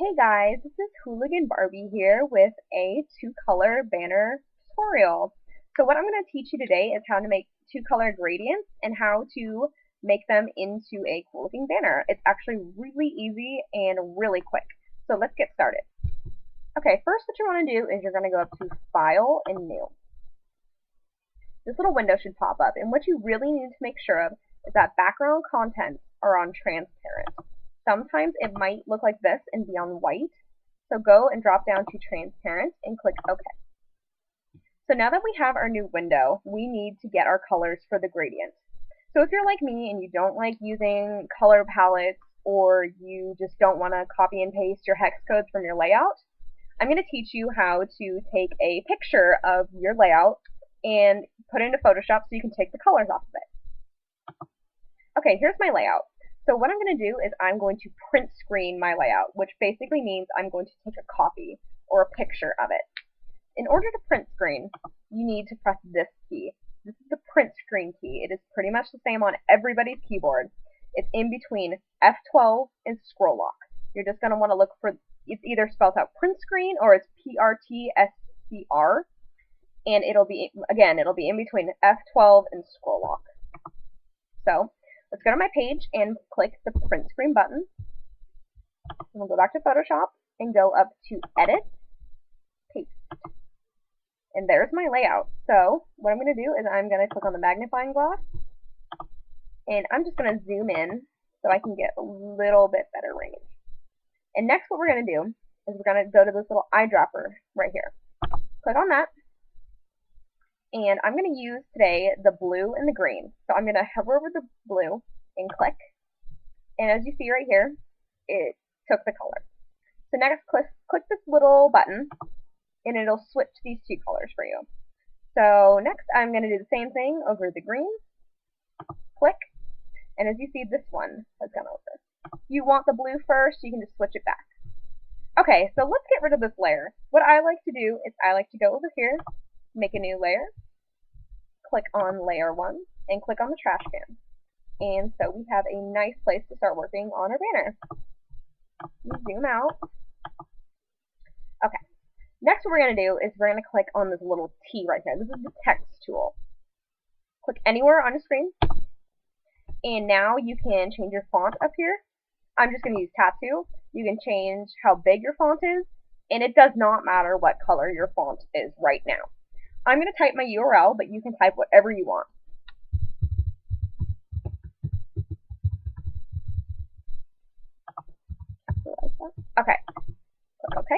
Hey guys, this is Hooligan Barbie here with a two-color banner tutorial. So what I'm going to teach you today is how to make two-color gradients and how to make them into a cool-looking banner. It's actually really easy and really quick. So let's get started. Okay, first what you want to do is you're going to go up to File and New. This little window should pop up, and what you really need to make sure of is that background contents are on transparent. Sometimes it might look like this and be on white, so go and drop down to transparent and click OK. So now that we have our new window, we need to get our colors for the gradient. So if you're like me and you don't like using color palettes, or you just don't want to copy and paste your hex codes from your layout, I'm going to teach you how to take a picture of your layout and put it into Photoshop so you can take the colors off of it. Okay, here's my layout. So what I'm going to do is I'm going to print screen my layout, which basically means I'm going to take a copy or a picture of it. In order to print screen, you need to press this key. This is the print screen key. It is pretty much the same on everybody's keyboard. It's in between F12 and scroll lock. You're just going to want to look for, it's either spelled out print screen or it's PRTSCR, and it'll be in between F12 and scroll lock. So let's go to my page and click the print screen button. We'll go back to Photoshop and go up to Edit, Paste. And there's my layout. So what I'm going to do is I'm going to click on the magnifying glass, and I'm just going to zoom in so I can get a little bit better range. And next what we're going to do is we're going to go to this little eyedropper right here. Click on that. And I'm going to use today the blue and the green. So I'm going to hover over the blue and click. And as you see right here, it took the color. So next, click this little button, and it'll switch these two colors for you. So next, I'm going to do the same thing over the green. Click. And as you see, this one has gone over. You want the blue first, you can just switch it back. Okay, so let's get rid of this layer. What I like to do is I like to go over here, make a new layer, click on layer 1, and click on the trash can. And so we have a nice place to start working on our banner. Zoom out. Okay. Next what we're going to do is we're going to click on this little T right here. This is the text tool. Click anywhere on your screen. And now you can change your font up here. I'm just going to use Tattoo. You can change how big your font is. And it does not matter what color your font is right now. I'm going to type my URL, but you can type whatever you want. Okay. Click OK.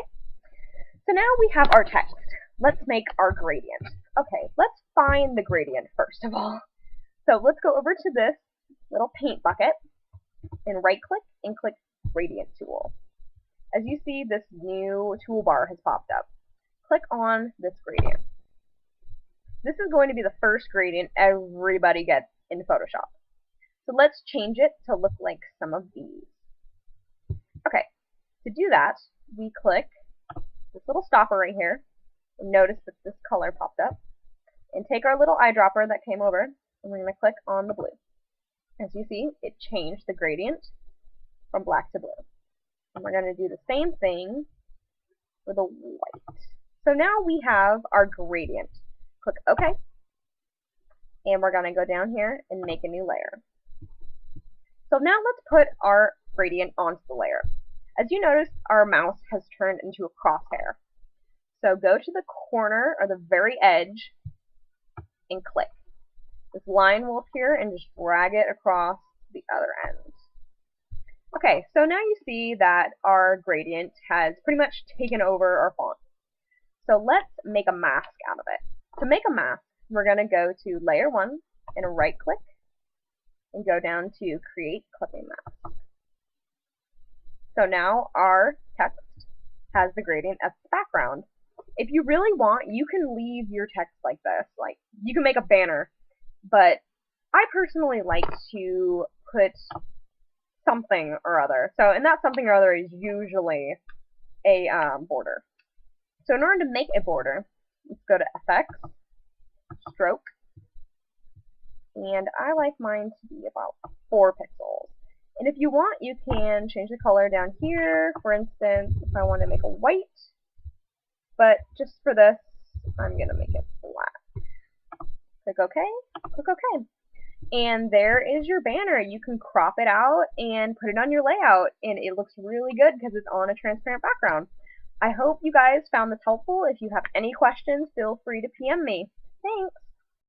So now we have our text. Let's make our gradient. Okay, let's find the gradient first of all. So let's go over to this little paint bucket and right click and click Gradient Tool. As you see, this new toolbar has popped up. Click on this gradient. This is going to be the first gradient everybody gets in Photoshop. So let's change it to look like some of these. Okay, to do that, we click this little stopper right here, and notice that this color popped up, and take our little eyedropper that came over, and we're going to click on the blue. As you see, it changed the gradient from black to blue. And we're going to do the same thing for the white. So now we have our gradient. Click OK. And we're going to go down here and make a new layer. So now let's put our gradient onto the layer. As you notice, our mouse has turned into a crosshair. So go to the corner or the very edge and click. This line will appear, and just drag it across the other end. Okay, so now you see that our gradient has pretty much taken over our font. So let's make a mask out of it. To make a mask, we're going to go to Layer 1 and right click and go down to Create Clipping Mask. So now our text has the gradient as the background. If you really want, you can leave your text like this. Like, you can make a banner, but I personally like to put something or other. So, and that something or other is usually a border. So in order to make a border, let's go to Effects, Stroke, and I like mine to be about 4 pixels. And if you want, you can change the color down here. For instance, if I want to make a white, but just for this, I'm going to make it black. Click OK, click OK. And there is your banner. You can crop it out and put it on your layout, and it looks really good because it's on a transparent background. I hope you guys found this helpful. If you have any questions, feel free to PM me. Thanks!